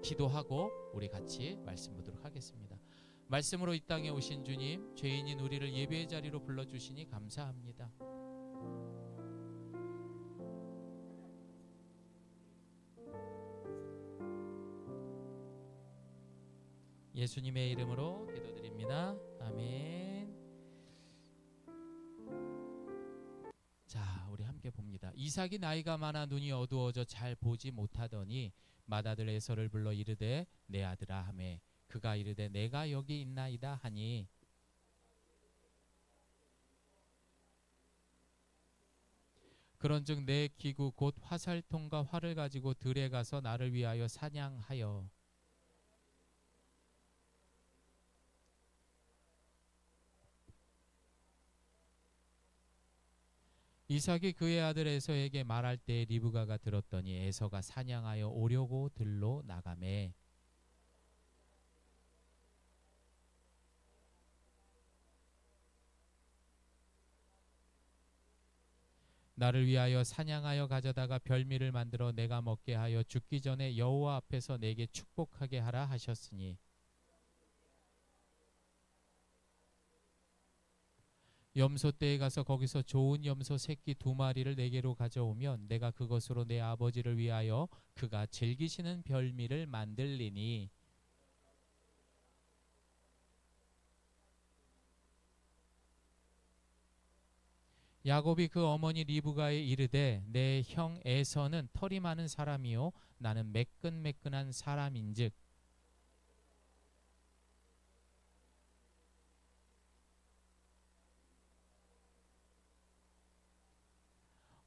기도하고 우리 같이 말씀 보도록 하겠습니다. 말씀으로 이 땅에 오신 주님, 죄인인 우리를 예배의 자리로 불러주시니 감사합니다. 예수님의 이름으로 기도드립니다. 아멘. 자, 우리 함께 봅니다. 이삭이 나이가 많아 눈이 어두워져 잘 보지 못하더니 맏아들 에서를 불러 이르되 내 아들아 하매 그가 이르되 내가 여기 있나이다 하니 그런즉 내 기구 곧 화살통과 활을 가지고 들에 가서 나를 위하여 사냥하여 이삭이 그의 아들 에서에게 말할 때 리브가가 들었더니 에서가 사냥하여 오려고 들로 나가매 나를 위하여 사냥하여 가져다가 별미를 만들어 내가 먹게 하여 죽기 전에 여호와 앞에서 내게 축복하게 하라 하셨으니 염소떼에 가서 거기서 좋은 염소 새끼 2마리를 내게로 가져오면 내가 그것으로 내 아버지를 위하여 그가 즐기시는 별미를 만들리니 야곱이 그 어머니 리브가에 이르되 내 형 에서는 털이 많은 사람이요 나는 매끈매끈한 사람인즉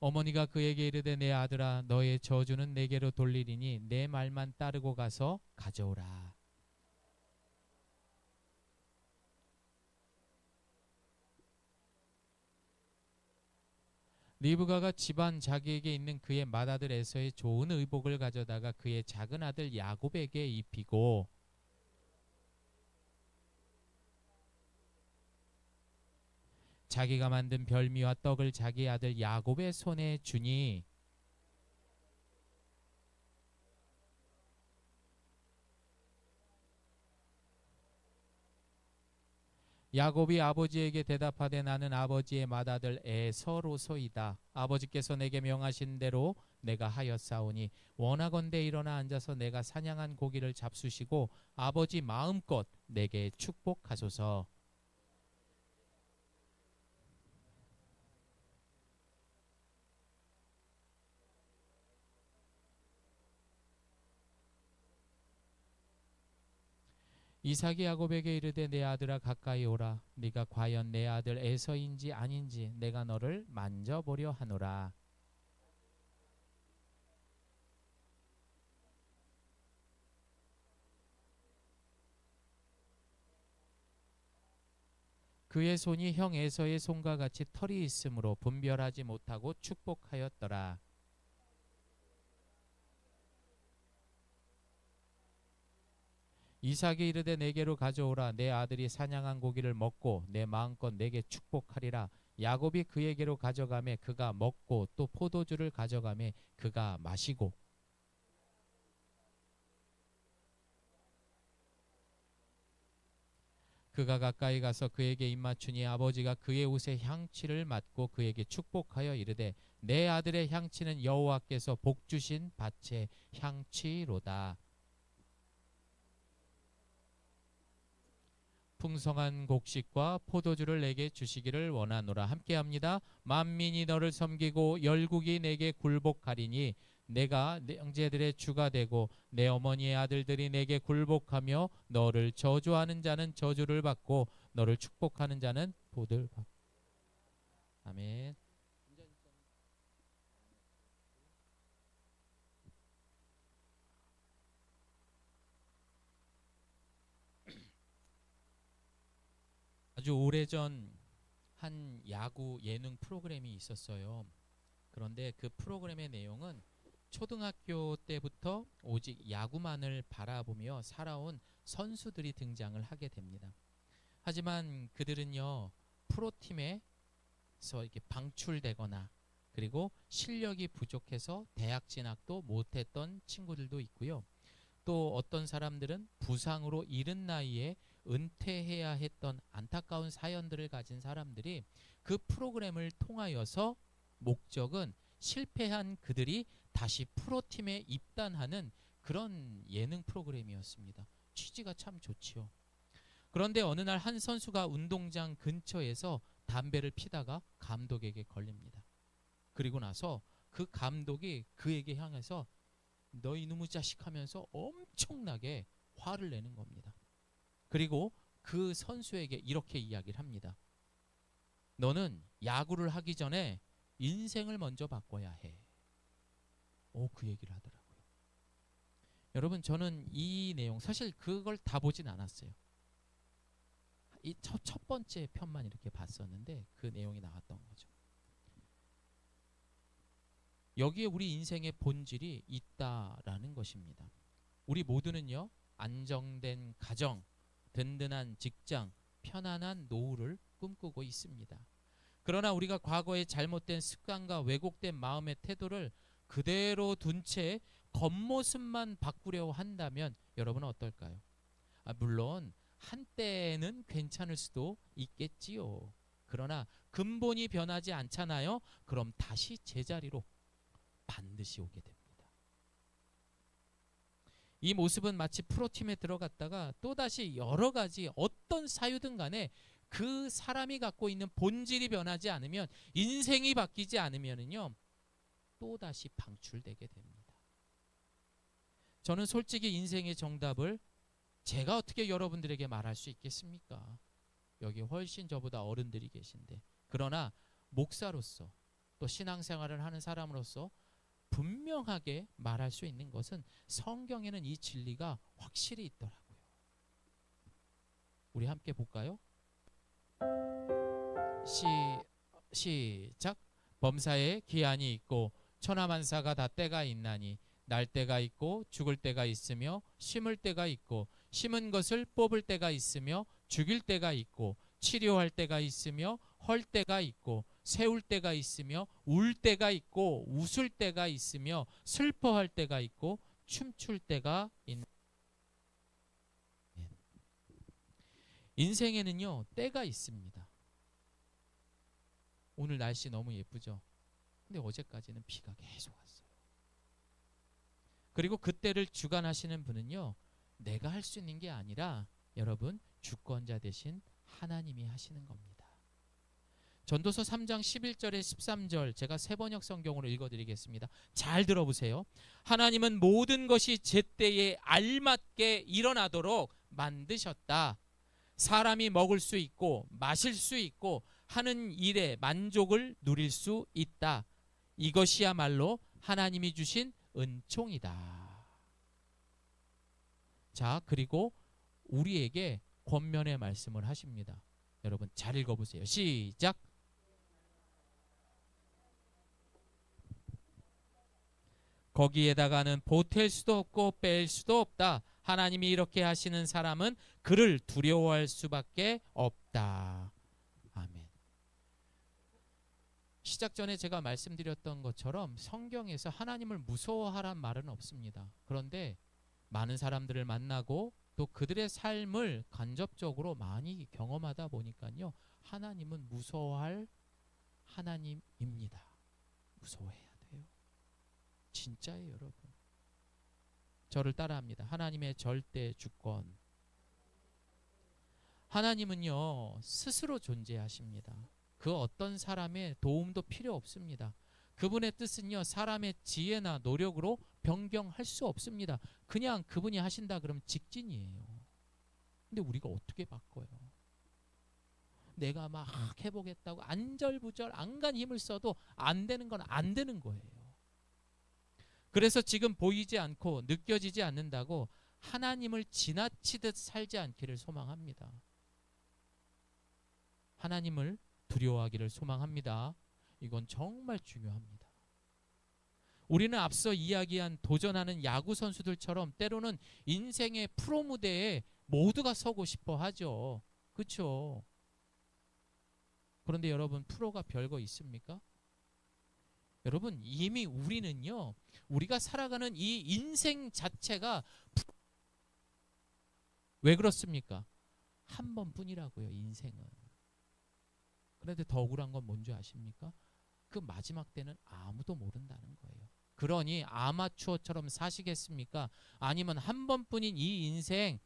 어머니가 그에게 이르되 내 아들아 너의 저주는 내게로 돌리리니 내 말만 따르고 가서 가져오라. 리브가가 집안 자기에게 있는 그의 맏아들 에서의 좋은 의복을 가져다가 그의 작은 아들 야곱에게 입히고 자기가 만든 별미와 떡을 자기 아들 야곱의 손에 주니 야곱이 아버지에게 대답하되 나는 아버지의 맏아들 에서로소이다. 아버지께서 내게 명하신 대로 내가 하였사오니 원하건대 일어나 앉아서 내가 사냥한 고기를 잡수시고 아버지 마음껏 내게 축복하소서. 이삭이 야곱에게 이르되 내 아들아 가까이 오라. 네가 과연 내 아들 에서인지 아닌지 내가 너를 만져보려 하노라. 그의 손이 형 에서의 손과 같이 털이 있으므로 분별하지 못하고 축복하였더라. 이삭이 이르되 내게로 가져오라. 내 아들이 사냥한 고기를 먹고 내 마음껏 내게 축복하리라. 야곱이 그에게로 가져가매 그가 먹고 또 포도주를 가져가매 그가 마시고 그가 가까이 가서 그에게 입맞추니 아버지가 그의 옷에 향취를 맡고 그에게 축복하여 이르되 내 아들의 향취는 여호와께서 복 주신 밭의 향취로다. 풍성한 곡식과 포도주를 내게 주시기를 원하노라. 함께합니다. 만민이 너를 섬기고 열국이 내게 굴복하리니 내가 내 형제들의 주가 되고 내 어머니의 아들들이 내게 굴복하며 너를 저주하는 자는 저주를 받고 너를 축복하는 자는 복을 받고. 아멘. 아주 오래전 한 야구 예능 프로그램이 있었어요. 그런데 그 프로그램의 내용은 초등학교 때부터 오직 야구만을 바라보며 살아온 선수들이 등장을 하게 됩니다. 하지만 그들은요, 프로팀에서 이렇게 방출되거나 그리고 실력이 부족해서 대학 진학도 못했던 친구들도 있고요. 또 어떤 사람들은 부상으로 이른 나이에 은퇴해야 했던 안타까운 사연들을 가진 사람들이 그 프로그램을 통하여서 목적은 실패한 그들이 다시 프로팀에 입단하는 그런 예능 프로그램이었습니다. 취지가 참 좋지요. 그런데 어느 날 한 선수가 운동장 근처에서 담배를 피다가 감독에게 걸립니다. 그리고 나서 그 감독이 그에게 향해서 너 이놈의 자식 하면서 엄청나게 화를 내는 겁니다. 그리고 그 선수에게 이렇게 이야기를 합니다. 너는 야구를 하기 전에 인생을 먼저 바꿔야 해. 그 얘기를 하더라고요. 여러분, 저는 이 내용 사실 그걸 다 보진 않았어요. 이 첫 번째 편만 이렇게 봤었는데 그 내용이 나왔던 거죠. 여기에 우리 인생의 본질이 있다라는 것입니다. 우리 모두는요, 안정된 가정, 든든한 직장, 편안한 노후를 꿈꾸고 있습니다. 그러나 우리가 과거의 잘못된 습관과 왜곡된 마음의 태도를 그대로 둔 채 겉모습만 바꾸려고 한다면 여러분은 어떨까요? 물론 한때는 괜찮을 수도 있겠지요. 그러나 근본이 변하지 않잖아요. 그럼 다시 제자리로 반드시 오게 됩니다. 이 모습은 마치 프로팀에 들어갔다가 또다시 여러 가지 어떤 사유든 간에 그 사람이 갖고 있는 본질이 변하지 않으면, 인생이 바뀌지 않으면은요, 또다시 방출되게 됩니다. 저는 솔직히 인생의 정답을 제가 어떻게 여러분들에게 말할 수 있겠습니까? 여기 훨씬 저보다 어른들이 계신데. 그러나 목사로서 또 신앙생활을 하는 사람으로서 분명하게 말할 수 있는 것은 성경에는 이 진리가 확실히 있더라고요. 우리 함께 볼까요? 시작. 범사에 기한이 있고 천하만사가 다 때가 있나니 날 때가 있고 죽을 때가 있으며 심을 때가 있고 심은 것을 뽑을 때가 있으며 죽일 때가 있고 치료할 때가 있으며 헐 때가 있고 세울 때가 있으며 울 때가 있고 웃을 때가 있으며 슬퍼할 때가 있고 춤출 때가 있는. 인생에는요, 때가 있습니다. 오늘 날씨 너무 예쁘죠? 근데 어제까지는 비가 계속 왔어요. 그리고 그때를 주관하시는 분은요, 내가 할 수 있는 게 아니라 여러분 주권자 되신 하나님이 하시는 겁니다. 전도서 3장 11절에 13절 제가 세번역 성경으로 읽어드리겠습니다. 잘 들어보세요. 하나님은 모든 것이 제때에 알맞게 일어나도록 만드셨다. 사람이 먹을 수 있고 마실 수 있고 하는 일에 만족을 누릴 수 있다. 이것이야말로 하나님이 주신 은총이다. 자, 그리고 우리에게 권면의 말씀을 하십니다. 여러분 잘 읽어보세요. 시작. 거기에다가는 보탤 수도 없고 뺄 수도 없다. 하나님이 이렇게 하시는 사람은 그를 두려워할 수밖에 없다. 아멘. 시작 전에 제가 말씀드렸던 것처럼 성경에서 하나님을 무서워하란 말은 없습니다. 그런데 많은 사람들을 만나고 또 그들의 삶을 간접적으로 많이 경험하다 보니까요, 하나님은 무서워할 하나님입니다. 무서워해야 돼요. 진짜예요, 여러분. 저를 따라합니다. 하나님의 절대 주권. 하나님은요, 스스로 존재하십니다. 그 어떤 사람의 도움도 필요 없습니다. 그분의 뜻은요, 사람의 지혜나 노력으로 변경할 수 없습니다. 그냥 그분이 하신다 그러면 직진이에요. 근데 우리가 어떻게 바꿔요? 내가 막 해보겠다고 안절부절 안간 힘을 써도 안 되는 건 안 되는 거예요. 그래서 지금 보이지 않고 느껴지지 않는다고 하나님을 지나치듯 살지 않기를 소망합니다. 하나님을 두려워하기를 소망합니다. 이건 정말 중요합니다. 우리는 앞서 이야기한 도전하는 야구 선수들처럼 때로는 인생의 프로 무대에 모두가 서고 싶어 하죠. 그렇죠? 그런데 여러분, 프로가 별거 있습니까? 여러분, 이미 우리는요, 우리가 살아가는 이 인생 자체가 왜 그렇습니까? 한 번뿐이라고요, 인생은. 그런데 더 억울한 건 뭔지 아십니까? 그 마지막 때는 아무도 모른다는 거예요. 그러니 아마추어처럼 사시겠습니까? 아니면 한 번뿐인 이 인생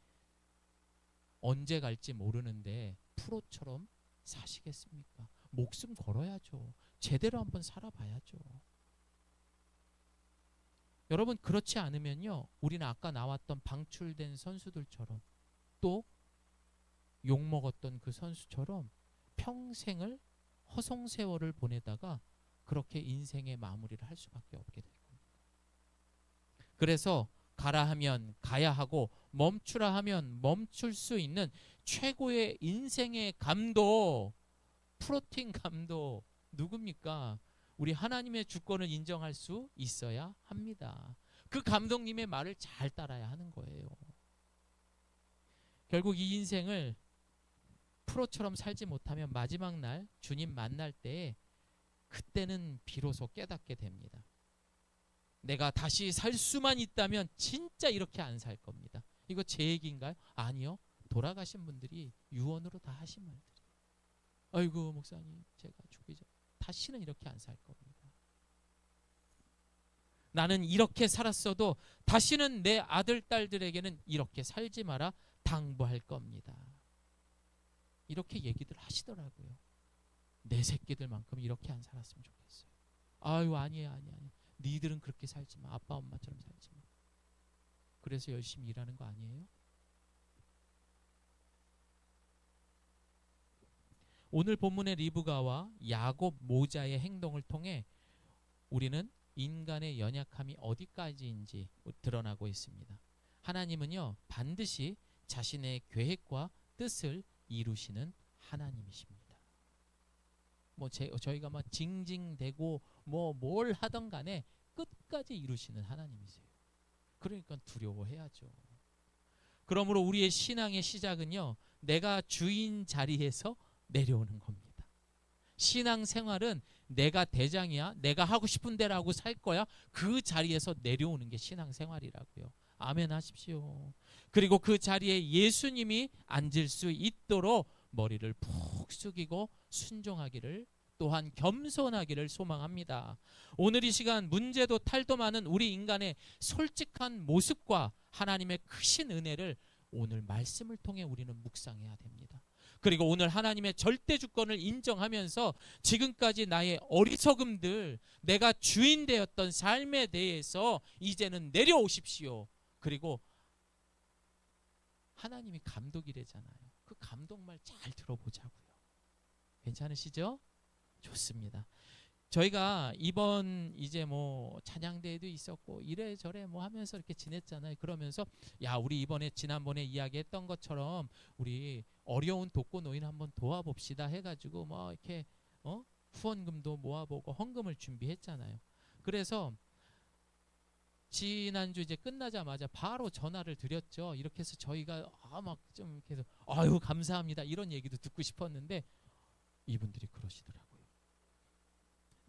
언제 갈지 모르는데 프로처럼 사시겠습니까? 목숨 걸어야죠. 제대로 한번 살아봐야죠. 여러분, 그렇지 않으면요, 우리는 아까 나왔던 방출된 선수들처럼, 또 욕먹었던 그 선수처럼 평생을 허송세월을 보내다가 그렇게 인생의 마무리를 할 수밖에 없게 될 겁니다. 그래서 가라 하면 가야 하고 멈추라 하면 멈출 수 있는 최고의 인생의 감독, 프로틴 감독 누굽니까? 우리 하나님의 주권을 인정할 수 있어야 합니다. 그 감독님의 말을 잘 따라야 하는 거예요. 결국 이 인생을 프로처럼 살지 못하면 마지막 날 주님 만날 때에 그때는 비로소 깨닫게 됩니다. 내가 다시 살 수만 있다면 진짜 이렇게 안 살 겁니다. 이거 제 얘기인가요? 아니요. 돌아가신 분들이 유언으로 다 하신 말들이에요. 아이고 목사님, 제가 죽기 전 다시는 이렇게 안 살 겁니다. 나는 이렇게 살았어도 다시는 내 아들, 딸들에게는 이렇게 살지 마라 당부할 겁니다. 이렇게 얘기들 하시더라고요. 내 새끼들만큼 이렇게 안 살았으면 좋겠어요. 아유, 아니에요. 니들은 그렇게 살지 마. 아빠 엄마처럼 살지 마. 그래서 열심히 일하는 거 아니에요? 오늘 본문의 리브가와 야곱 모자의 행동을 통해 우리는 인간의 연약함이 어디까지인지 드러나고 있습니다. 하나님은요, 반드시 자신의 계획과 뜻을 이루시는 하나님이십니다. 저희가 막 징징대고 뭘 하던 간에 끝까지 이루시는 하나님이세요. 그러니까 두려워해야죠. 그러므로 우리의 신앙의 시작은요, 내가 주인 자리에서 내려오는 겁니다. 신앙 생활은 내가 대장이야, 내가 하고 싶은 대로 하고 살 거야, 그 자리에서 내려오는 게 신앙 생활이라고요. 아멘 하십시오. 그리고 그 자리에 예수님이 앉을 수 있도록 머리를 푹 숙이고 순종하기를, 또한 겸손하기를 소망합니다. 오늘 이 시간 문제도 탈도 많은 우리 인간의 솔직한 모습과 하나님의 크신 은혜를 오늘 말씀을 통해 우리는 묵상해야 됩니다. 그리고 오늘 하나님의 절대 주권을 인정하면서 지금까지 나의 어리석음들, 내가 주인 되었던 삶에 대해서 이제는 내려오십시오. 그리고 하나님이 감독이래잖아요. 그 감독 말 잘 들어보자고요. 괜찮으시죠? 좋습니다. 저희가 이번 이제 찬양대회도 있었고 이래저래 하면서 이렇게 지냈잖아요. 그러면서 우리 이번에 지난번에 이야기했던 것처럼 우리 어려운 독거노인 한번 도와봅시다 해가지고 이렇게 후원금도 모아보고 헌금을 준비했잖아요. 그래서 지난주 이제 끝나자마자 바로 전화를 드렸죠. 이렇게 해서 저희가 막 좀 이렇게 해서 아유 감사합니다 이런 얘기도 듣고 싶었는데 이분들이 그러시더라고요.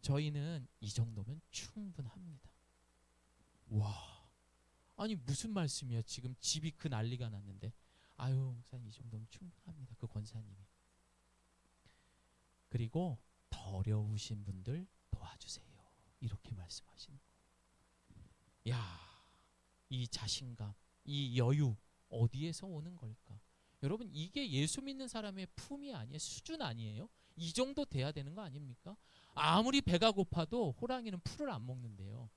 저희는 이 정도면 충분합니다. 와, 아니 무슨 말씀이야? 지금 집이 그 난리가 났는데 아유 목사님 이 정도면 충분합니다. 그 권사님이. 그리고 더 어려우신 분들 도와주세요. 이렇게 말씀하시는 거예요. 야, 이 자신감, 이 여유 어디에서 오는 걸까? 여러분 이게 예수 믿는 사람의 품이 아니에요. 수준 아니에요. 이 정도 돼야 되는 거 아닙니까? 아무리 배가 고파도 호랑이는 풀을 안 먹는데요.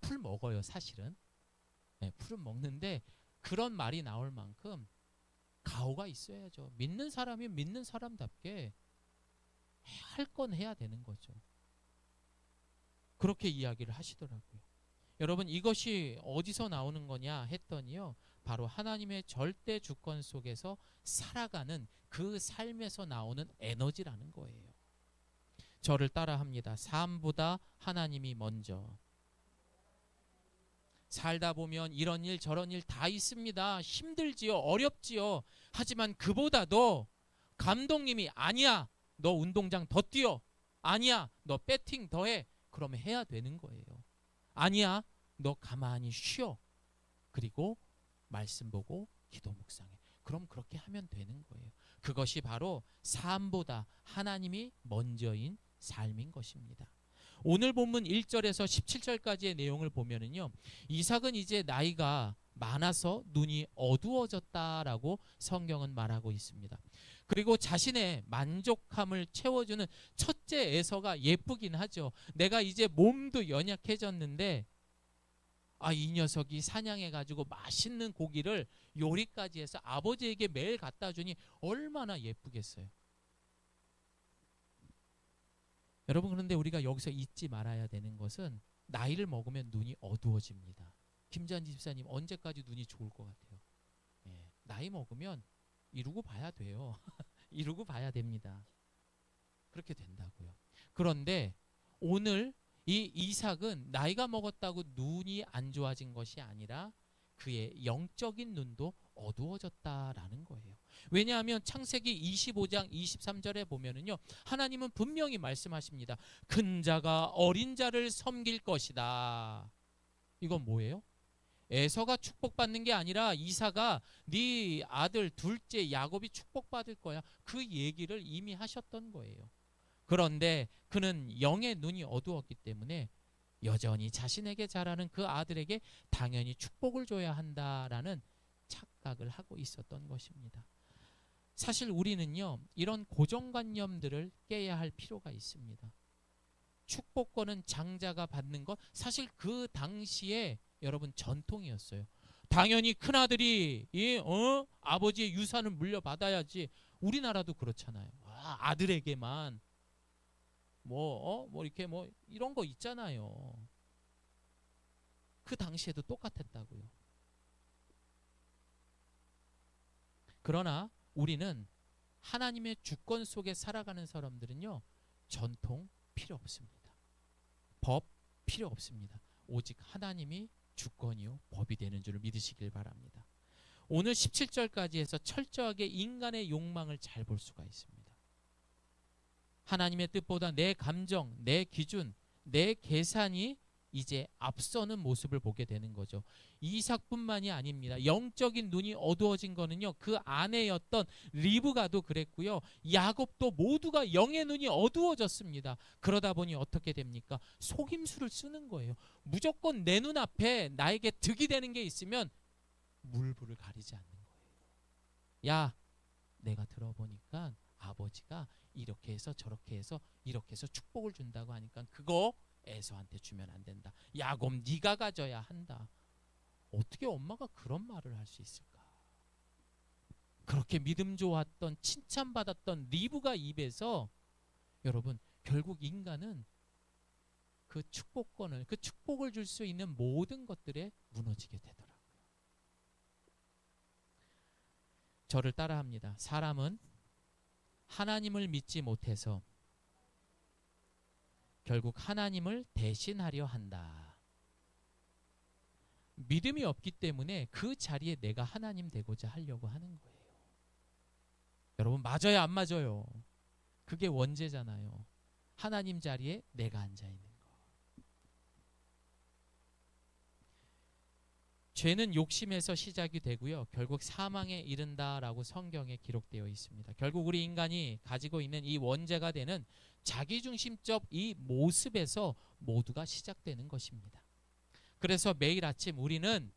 풀 먹어요 사실은. 네, 풀은 먹는데 그런 말이 나올 만큼 가오가 있어야죠. 믿는 사람이 믿는 사람답게 할 건 해야 되는 거죠. 그렇게 이야기를 하시더라고요. 여러분 이것이 어디서 나오는 거냐 했더니요, 바로 하나님의 절대 주권 속에서 살아가는 그 삶에서 나오는 에너지라는 거예요. 저를 따라합니다. 삶보다 하나님이 먼저. 살다 보면 이런 일 저런 일 다 있습니다. 힘들지요, 어렵지요. 하지만 그보다도 감독님이 아니야 너 운동장 더 뛰어, 아니야 너 배팅 더 해, 그러면 해야 되는 거예요. 아니야 너 가만히 쉬어, 그리고 말씀 보고 기도 묵상해. 그럼 그렇게 하면 되는 거예요. 그것이 바로 삶보다 하나님이 먼저인 삶인 것입니다. 오늘 본문 1절에서 17절까지의 내용을 보면은요, 이삭은 이제 나이가 많아서 눈이 어두워졌다라고 성경은 말하고 있습니다. 그리고 자신의 만족함을 채워주는 첫째 에서가 예쁘긴 하죠. 내가 이제 몸도 연약해졌는데 이 녀석이 사냥해가지고 맛있는 고기를 요리까지 해서 아버지에게 매일 갖다 주니 얼마나 예쁘겠어요. 여러분, 그런데 우리가 여기서 잊지 말아야 되는 것은 나이를 먹으면 눈이 어두워집니다. 김잔지 집사님, 언제까지 눈이 좋을 것 같아요? 나이 먹으면 이루고 봐야 돼요. 이루고 봐야 됩니다. 그렇게 된다고요. 그런데 오늘 이 이삭은 나이가 먹었다고 눈이 안 좋아진 것이 아니라 그의 영적인 눈도 어두워졌다라는 거예요. 왜냐하면 창세기 25장 23절에 보면은요, 하나님은 분명히 말씀하십니다. 큰 자가 어린 자를 섬길 것이다. 이건 뭐예요? 에서가 축복받는 게 아니라 이삭아, 네 아들 둘째 야곱이 축복받을 거야. 그 얘기를 이미 하셨던 거예요. 그런데 그는 영의 눈이 어두웠기 때문에 여전히 자신에게 자라는 그 아들에게 당연히 축복을 줘야 한다라는 착각을 하고 있었던 것입니다. 사실 우리는요, 이런 고정관념들을 깨야 할 필요가 있습니다. 축복권은 장자가 받는 것, 사실 그 당시에 여러분 전통이었어요. 당연히 큰아들이 아버지의 유산을 물려받아야지. 우리나라도 그렇잖아요. 아들에게만 이렇게 이런 거 있잖아요. 그 당시에도 똑같았다고요. 그러나 우리는 하나님의 주권 속에 살아가는 사람들은요, 전통 필요 없습니다. 법 필요 없습니다. 오직 하나님이 주권이요 법이 되는 줄을 믿으시길 바랍니다. 오늘 17절까지 해서 철저하게 인간의 욕망을 잘 볼 수가 있습니다. 하나님의 뜻보다 내 감정, 내 기준, 내 계산이 이제 앞서는 모습을 보게 되는 거죠. 이삭뿐만이 아닙니다. 영적인 눈이 어두워진 거는요, 그 아내였던 리브가도 그랬고요, 야곱도 모두가 영의 눈이 어두워졌습니다. 그러다 보니 어떻게 됩니까? 속임수를 쓰는 거예요. 무조건 내 눈앞에 나에게 득이 되는 게 있으면 물불을 가리지 않는 거예요. 야, 내가 들어보니까 아버지가 이렇게 해서 저렇게 해서 이렇게 해서 축복을 준다고 하니까 그거 에서한테 주면 안 된다. 야곱 네가 가져야 한다. 어떻게 엄마가 그런 말을 할 수 있을까? 그렇게 믿음 좋았던 칭찬받았던 리브가 입에서 여러분, 결국 인간은 그 축복권을, 그 축복을 줄 수 있는 모든 것들에 무너지게 되더라고요. 저를 따라합니다. 사람은 하나님을 믿지 못해서 결국 하나님을 대신하려 한다. 믿음이 없기 때문에 그 자리에 내가 하나님 되고자 하려고 하는 거예요. 여러분, 맞아요, 안 맞아요? 그게 원죄잖아요. 하나님 자리에 내가 앉아 있는 거. 죄는 욕심에서 시작이 되고요, 결국 사망에 이른다라고 성경에 기록되어 있습니다. 결국 우리 인간이 가지고 있는 이 원죄가 되는 자기중심적 이 모습에서 모두가 시작되는 것입니다. 그래서 매일 아침 우리는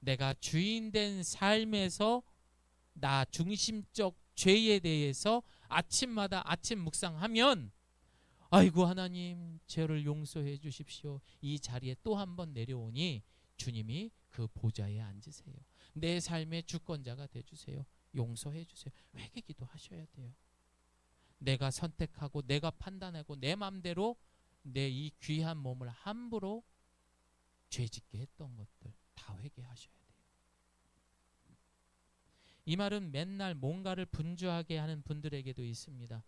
내가 주인된 삶에서 나 중심적 죄에 대해서 아침마다 아침 묵상하면, 아이고 하나님 죄를 용서해 주십시오. 이 자리에 또 한 번 내려오니 주님이 그 보좌에 앉으세요. 내 삶의 주권자가 되주세요. 용서해 주세요. 회개 기도하셔야 돼요. 내가 선택하고 내가 판단하고 내 맘대로 내 이 귀한 몸을 함부로 죄짓게 했던 것들 다 회개하셔야 돼요. 이 말은 맨날 뭔가를 분주하게 하는 분들에게도 있습니다.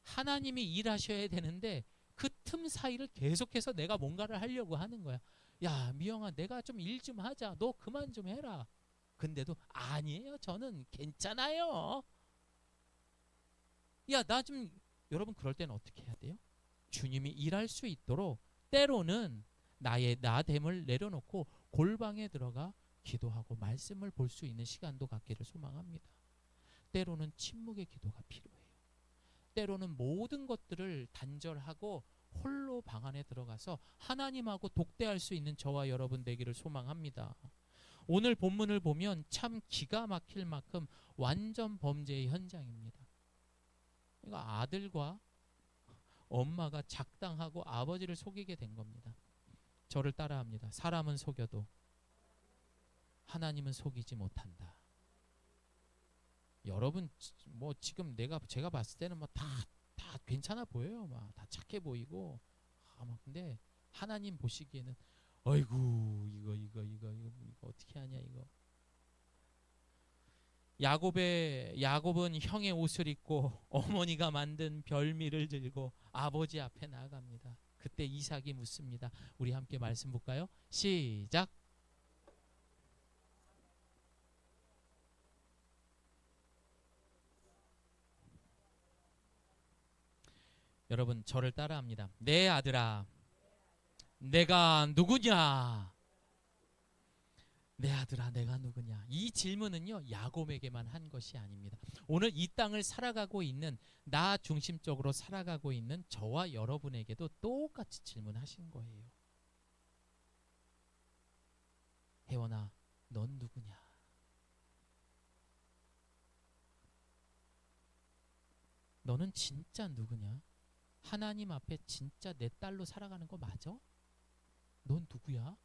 하나님이 일하셔야 되는데 그 틈 사이를 계속해서 내가 뭔가를 하려고 하는 거야. 야, 미영아, 내가 좀 일 좀 하자. 너 그만 좀 해라. 근데도 아니에요, 저는 괜찮아요. 야, 나 좀, 여러분, 그럴 때는 어떻게 해야 돼요? 주님이 일할 수 있도록 때로는 나의 나됨을 내려놓고 골방에 들어가 기도하고 말씀을 볼 수 있는 시간도 갖기를 소망합니다. 때로는 침묵의 기도가 필요해요. 때로는 모든 것들을 단절하고 홀로 방 안에 들어가서 하나님하고 독대할 수 있는 저와 여러분 되기를 소망합니다. 오늘 본문을 보면 참 기가 막힐 만큼 완전 범죄의 현장입니다. 그러니까 아들과 엄마가 작당하고 아버지를 속이게 된 겁니다. 저를 따라합니다. 사람은 속여도 하나님은 속이지 못한다. 여러분 뭐 지금 제가 봤을 때는 뭐 다 괜찮아 보여요. 막 다 착해 보이고 막 근데 하나님 보시기에는 어이구 이거 어떻게 하냐 이거. 야곱은 형의 옷을 입고 어머니가 만든 별미를 들고 아버지 앞에 나아갑니다. 그때 이삭이 묻습니다. 우리 함께 말씀 볼까요? 시작. 여러분 저를 따라합니다. 내 아들아, 내가 누구냐? 내 아들아, 내가 누구냐? 이 질문은요 야곱에게만 한 것이 아닙니다. 오늘 이 땅을 살아가고 있는 나 중심적으로 살아가고 있는 저와 여러분에게도 똑같이 질문하신 거예요. 혜원아, 넌 누구냐? 너는 진짜 누구냐? 하나님 앞에 진짜 내 딸로 살아가는 거 맞아? 넌 누구야?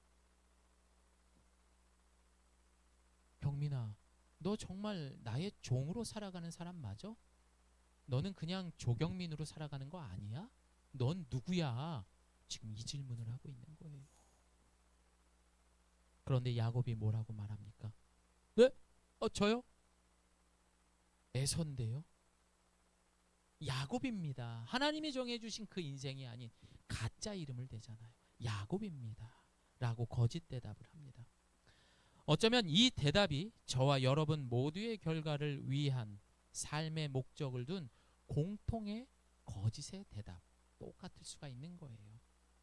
경민아, 너 정말 나의 종으로 살아가는 사람 맞아? 너는 그냥 조경민으로 살아가는 거 아니야? 넌 누구야? 지금 이 질문을 하고 있는 거예요. 그런데 야곱이 뭐라고 말합니까? 네? 저요? 에서인데요? 야곱입니다. 하나님이 정해주신 그 인생이 아닌 가짜 이름을 대잖아요. 야곱입니다 라고 거짓 대답을 합니다. 어쩌면 이 대답이 저와 여러분 모두의 결과를 위한 삶의 목적을 둔 공통의 거짓의 대답, 똑같을 수가 있는 거예요.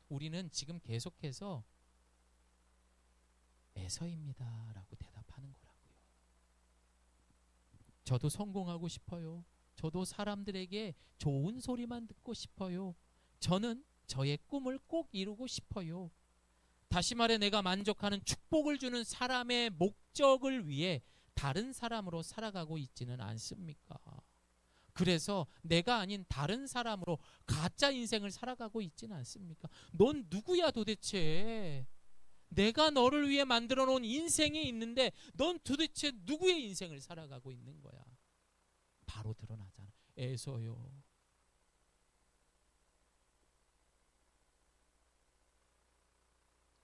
우리는 지금 계속해서 에서입니다 라고 대답하는 거라고요. 저도 성공하고 싶어요. 저도 사람들에게 좋은 소리만 듣고 싶어요. 저는 저의 꿈을 꼭 이루고 싶어요. 다시 말해 내가 만족하는 축복을 주는 사람의 목적을 위해 다른 사람으로 살아가고 있지는 않습니까? 그래서 내가 아닌 다른 사람으로 가짜 인생을 살아가고 있지는 않습니까? 넌 누구야 도대체? 내가 너를 위해 만들어 놓은 인생이 있는데 넌 도대체 누구의 인생을 살아가고 있는 거야? 바로 드러나잖아. 에서요.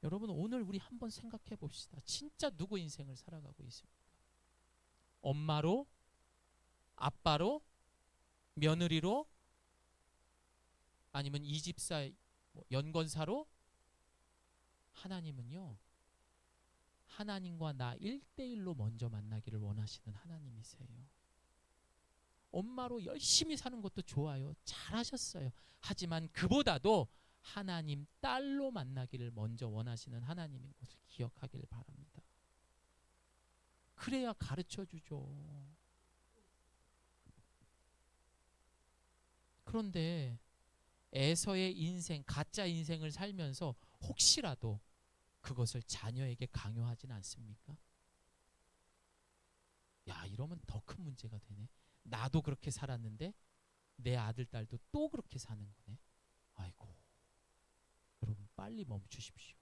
여러분 오늘 우리 한번 생각해 봅시다. 진짜 누구 인생을 살아가고 있습니까? 엄마로? 아빠로? 며느리로? 아니면 이 집사 연건사로? 하나님은요 하나님과 나 1대1로 먼저 만나기를 원하시는 하나님이세요. 엄마로 열심히 사는 것도 좋아요. 잘하셨어요. 하지만 그보다도 하나님 딸로 만나기를 먼저 원하시는 하나님인 것을 기억하기를 바랍니다. 그래야 가르쳐주죠. 그런데 에서의 인생, 가짜 인생을 살면서 혹시라도 그것을 자녀에게 강요하진 않습니까? 야, 이러면 더 큰 문제가 되네. 나도 그렇게 살았는데 내 아들, 딸도 또 그렇게 사는 거네. 아이고, 여러분 빨리 멈추십시오.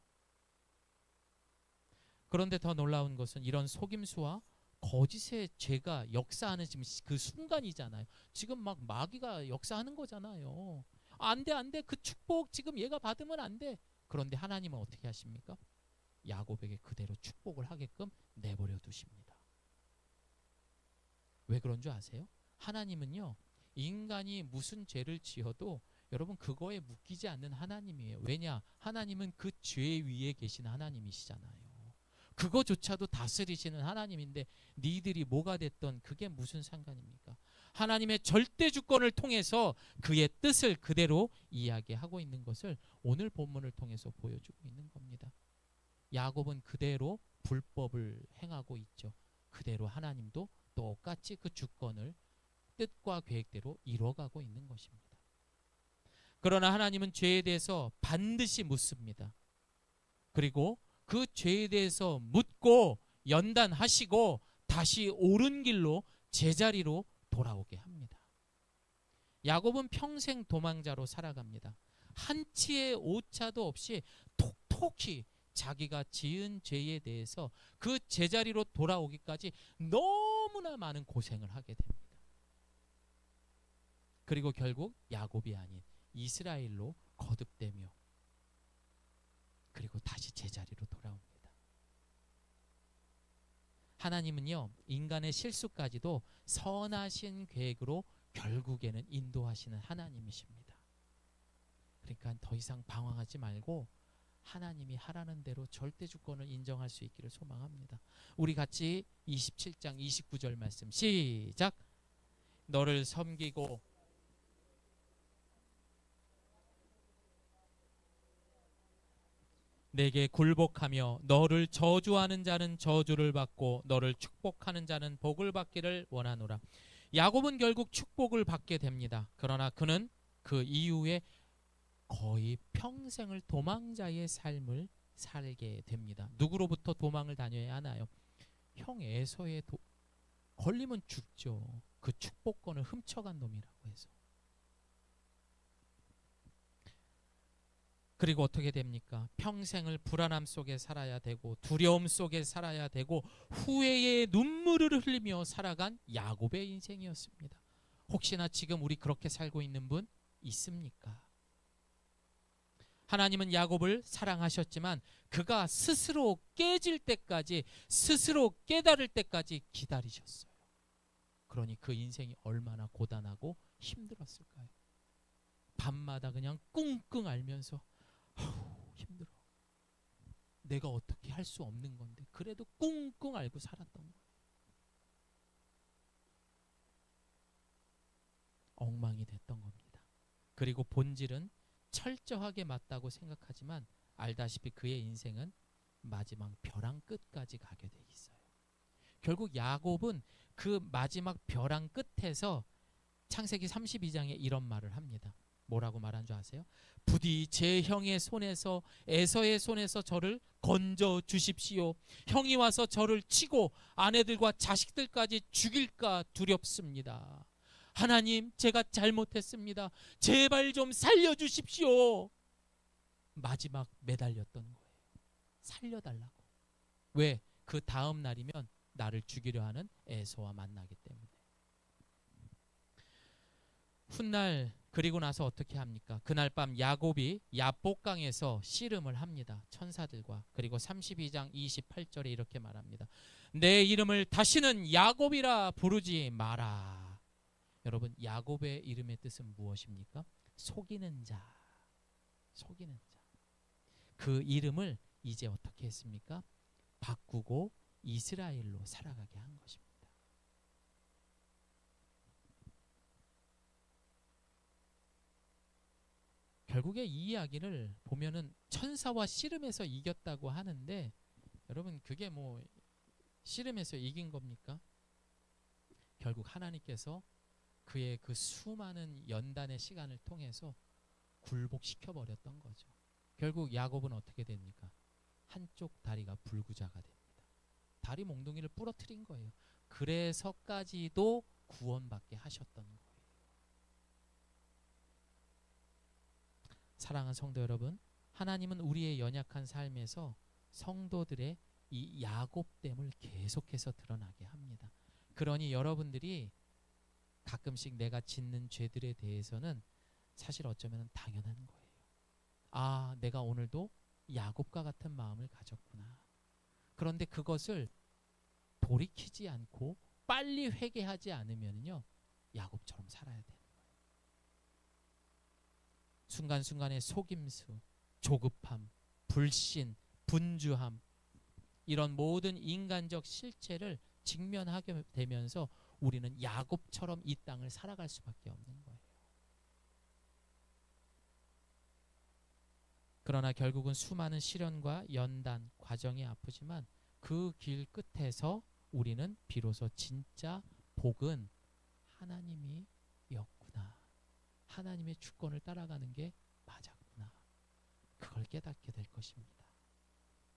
그런데 더 놀라운 것은 이런 속임수와 거짓의 죄가 역사하는 지금 그 순간이잖아요. 지금 막 마귀가 역사하는 거잖아요. 안 돼, 안 돼. 그 축복 지금 얘가 받으면 안 돼. 그런데 하나님은 어떻게 하십니까? 야곱에게 그대로 축복을 하게끔 내버려 두십니다. 왜 그런 줄 아세요? 하나님은요 인간이 무슨 죄를 지어도 여러분 그거에 묶이지 않는 하나님이에요. 왜냐? 하나님은 그 죄 위에 계신 하나님이시잖아요. 그거조차도 다스리시는 하나님인데 니들이 뭐가 됐던 그게 무슨 상관입니까? 하나님의 절대 주권을 통해서 그의 뜻을 그대로 이야기하고 있는 것을 오늘 본문을 통해서 보여주고 있는 겁니다. 야곱은 그대로 불법을 행하고 있죠. 그대로 하나님도 똑같이 그 주권을 뜻과 계획대로 이루어가고 있는 것입니다. 그러나 하나님은 죄에 대해서 반드시 묻습니다. 그리고 그 죄에 대해서 묻고 연단하시고 다시 옳은 길로 제자리로 돌아오게 합니다. 야곱은 평생 도망자로 살아갑니다. 한치의 오차도 없이 톡톡히 자기가 지은 죄에 대해서 그 제자리로 돌아오기까지 너무나 많은 고생을 하게 됩니다. 그리고 결국 야곱이 아닌 이스라엘로 거듭되며 그리고 다시 제자리로 돌아옵니다. 하나님은요, 인간의 실수까지도 선하신 계획으로 결국에는 인도하시는 하나님이십니다. 그러니까 더 이상 방황하지 말고 하나님이 하라는 대로 절대 주권을 인정할 수 있기를 소망합니다. 우리 같이 27장 29절 말씀 시작. 너를 섬기고 내게 굴복하며 너를 저주하는 자는 저주를 받고 너를 축복하는 자는 복을 받기를 원하노라. 야곱은 결국 축복을 받게 됩니다. 그러나 그는 그 이후에 거의 평생을 도망자의 삶을 살게 됩니다. 누구로부터 도망을 다녀야 하나요? 형 에서의 걸리면 죽죠. 그 축복권을 훔쳐간 놈이라고 해서. 그리고 어떻게 됩니까? 평생을 불안함 속에 살아야 되고 두려움 속에 살아야 되고 후회의 눈물을 흘리며 살아간 야곱의 인생이었습니다. 혹시나 지금 우리 그렇게 살고 있는 분 있습니까? 하나님은 야곱을 사랑하셨지만 그가 스스로 깨질 때까지, 스스로 깨달을 때까지 기다리셨어요. 그러니 그 인생이 얼마나 고단하고 힘들었을까요? 밤마다 그냥 끙끙 앓면서 힘들어. 내가 어떻게 할 수 없는 건데 그래도 끙끙 앓고 살았던 거예요. 엉망이 됐던 겁니다. 그리고 본질은 철저하게 맞다고 생각하지만 알다시피 그의 인생은 마지막 벼랑 끝까지 가게 돼 있어요. 결국 야곱은 그 마지막 벼랑 끝에서 창세기 32장에 이런 말을 합니다. 뭐라고 말한 줄 아세요? 부디 제 형의 손에서, 에서의 손에서 저를 건져 주십시오. 형이 와서 저를 치고 아내들과 자식들까지 죽일까 두렵습니다. 하나님, 제가 잘못했습니다. 제발 좀 살려주십시오. 마지막 매달렸던 거예요. 살려달라고. 왜? 그 다음 날이면 나를 죽이려 하는 에서와 만나기 때문에. 훗날 그리고 나서 어떻게 합니까? 그날 밤 야곱이 야복강에서 씨름을 합니다. 천사들과. 그리고 32장 28절에 이렇게 말합니다. 내 이름을 다시는 야곱이라 부르지 마라. 여러분, 야곱의 이름의 뜻은 무엇입니까? 속이는 자. 속이는 자. 그 이름을 이제 어떻게 했습니까? 바꾸고 이스라엘로 살아가게 한 것입니다. 결국에 이 이야기를 보면은 천사와 씨름해서 이겼다고 하는데, 여러분 그게 뭐 씨름해서 이긴 겁니까? 결국 하나님께서 그의 그 수많은 연단의 시간을 통해서 굴복시켜 버렸던 거죠. 결국 야곱은 어떻게 됩니까? 한쪽 다리가 불구자가 됩니다. 다리 몽둥이를 부러뜨린 거예요. 그래서까지도 구원받게 하셨던 거예요. 사랑하는 성도 여러분, 하나님은 우리의 연약한 삶에서 성도들의 이 야곱됨을 계속해서 드러나게 합니다. 그러니 여러분들이 가끔씩 내가 짓는 죄들에 대해서는 사실 어쩌면 당연한 거예요. 아, 내가 오늘도 야곱과 같은 마음을 가졌구나. 그런데 그것을 돌이키지 않고 빨리 회개하지 않으면요, 야곱처럼 살아야 돼요. 순간순간의 속임수, 조급함, 불신, 분주함, 이런 모든 인간적 실체를 직면하게 되면서 우리는 야곱처럼 이 땅을 살아갈 수밖에 없는 거예요. 그러나 결국은 수많은 시련과 연단, 과정이 아프지만 그 길 끝에서 우리는 비로소 진짜 복은 하나님이었구나. 하나님의 주권을 따라가는 게 맞았구나. 그걸 깨닫게 될 것입니다.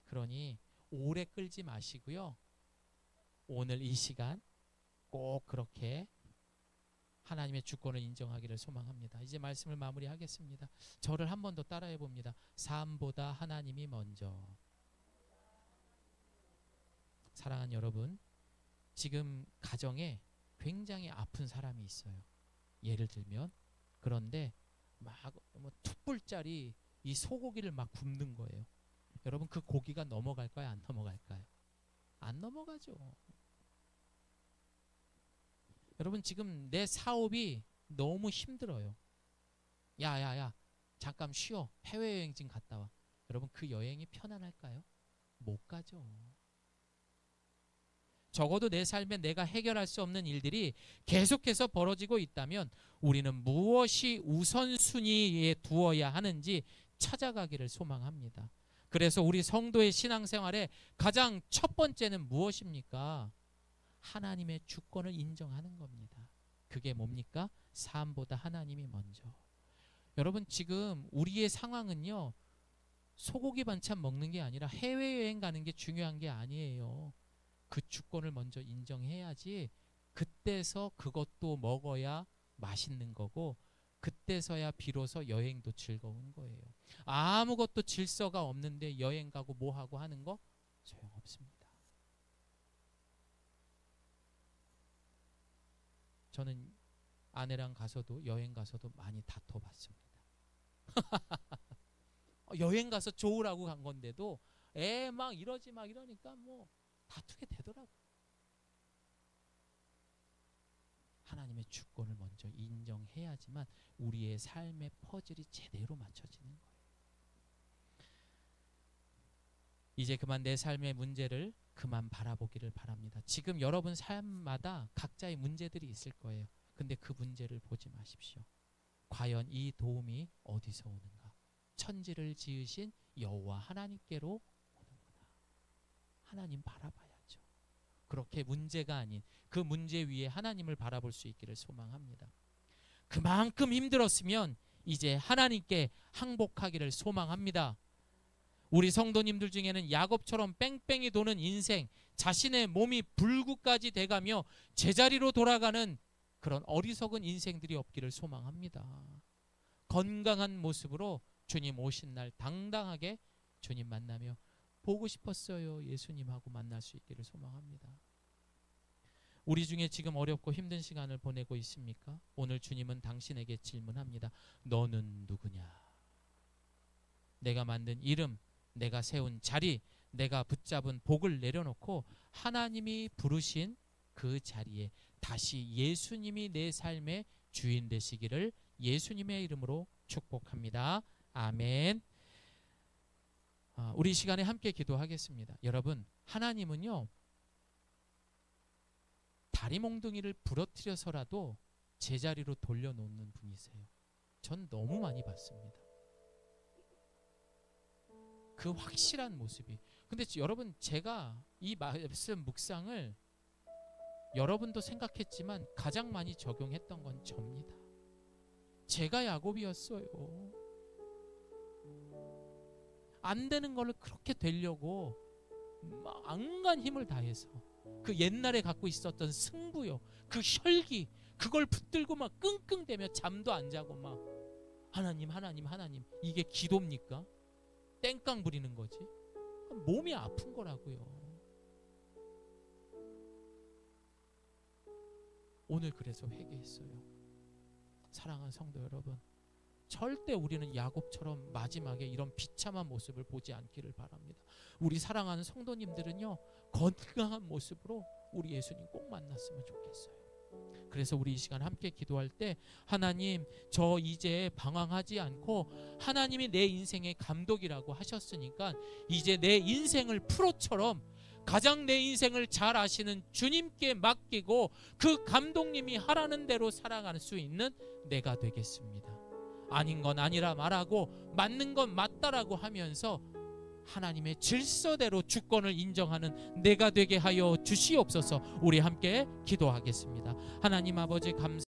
그러니 오래 끌지 마시고요. 오늘 이 시간 꼭 그렇게 하나님의 주권을 인정하기를 소망합니다. 이제 말씀을 마무리하겠습니다. 저를 한 번 더 따라해 봅니다. 삶보다 하나님이 먼저. 사랑하는 여러분, 지금 가정에 굉장히 아픈 사람이 있어요. 예를 들면, 그런데 막 툭불짜리 이 소고기를 막 굽는 거예요. 여러분, 그 고기가 넘어갈까요? 안 넘어갈까요? 안 넘어가죠. 여러분, 지금 내 사업이 너무 힘들어요. 야야야, 잠깐 쉬어. 해외여행 좀 갔다 와. 여러분, 그 여행이 편안할까요? 못 가죠. 적어도 내 삶에 내가 해결할 수 없는 일들이 계속해서 벌어지고 있다면 우리는 무엇이 우선순위에 두어야 하는지 찾아가기를 소망합니다. 그래서 우리 성도의 신앙생활에 가장 첫 번째는 무엇입니까? 하나님의 주권을 인정하는 겁니다. 그게 뭡니까? 삶보다 하나님이 먼저. 여러분, 지금 우리의 상황은요, 소고기 반찬 먹는 게 아니라 해외여행 가는 게 중요한 게 아니에요. 그 주권을 먼저 인정해야지 그때서 그것도 먹어야 맛있는 거고, 그때서야 비로소 여행도 즐거운 거예요. 아무것도 질서가 없는데 여행 가고 뭐 하고 하는 거 소용없습니다. 저는 아내랑 가서도 여행 가서도 많이 다퉈봤습니다. 여행 가서 좋으라고 간 건데도 애 막 이러지 막 이러니까 뭐 다투게 되더라고요. 하나님의 주권을 먼저 인정해야지만 우리의 삶의 퍼즐이 제대로 맞춰지는 거예요. 이제 그만 내 삶의 문제를 그만 바라보기를 바랍니다. 지금 여러분 삶마다 각자의 문제들이 있을 거예요. 근데 그 문제를 보지 마십시오. 과연 이 도움이 어디서 오는가? 천지를 지으신 여호와 하나님께로 오는구나. 하나님 바라봐야죠. 그렇게 문제가 아닌 그 문제 위에 하나님을 바라볼 수 있기를 소망합니다. 그만큼 힘들었으면 이제 하나님께 항복하기를 소망합니다. 우리 성도님들 중에는 야곱처럼 뺑뺑이 도는 인생, 자신의 몸이 불구까지 돼가며 제자리로 돌아가는 그런 어리석은 인생들이 없기를 소망합니다. 건강한 모습으로 주님 오신 날 당당하게 주님 만나며 보고 싶었어요, 예수님하고 만날 수 있기를 소망합니다. 우리 중에 지금 어렵고 힘든 시간을 보내고 있습니까? 오늘 주님은 당신에게 질문합니다. 너는 누구냐? 내가 만든 이름, 내가 세운 자리, 내가 붙잡은 복을 내려놓고 하나님이 부르신 그 자리에 다시 예수님이 내 삶의 주인 되시기를 예수님의 이름으로 축복합니다. 아멘. 우리 시간에 함께 기도하겠습니다. 여러분, 하나님은요, 다리 몽둥이를 부러뜨려서라도 제자리로 돌려놓는 분이세요. 전 너무 많이 봤습니다. 그 확실한 모습이. 근데 여러분, 제가 이 말씀 묵상을 여러분도 생각했지만 가장 많이 적용했던 건 접니다. 제가 야곱이었어요. 안 되는 거를 그렇게 되려고 막 안간 힘을 다해서 그 옛날에 갖고 있었던 승부요, 그 혈기, 그걸 붙들고 막 끙끙대며 잠도 안 자고 막 하나님 하나님 하나님, 이게 기도입니까? 땡깡 부리는 거지. 몸이 아픈 거라고요. 오늘 그래서 회개했어요. 사랑하는 성도 여러분, 절대 우리는 야곱처럼 마지막에 이런 비참한 모습을 보지 않기를 바랍니다. 우리 사랑하는 성도님들은요, 건강한 모습으로 우리 예수님 꼭 만났으면 좋겠어요. 그래서 우리 이 시간 함께 기도할 때, 하나님, 저 이제 방황하지 않고 하나님이 내 인생의 감독이라고 하셨으니까 이제 내 인생을 프로처럼 가장 내 인생을 잘 아시는 주님께 맡기고 그 감독님이 하라는 대로 살아갈 수 있는 내가 되겠습니다. 아닌 건 아니라 말하고 맞는 건 맞다라고 하면서 하나님의 질서대로 주권을 인정하는 내가 되게 하여 주시옵소서. 우리 함께 기도하겠습니다. 하나님 아버지 감사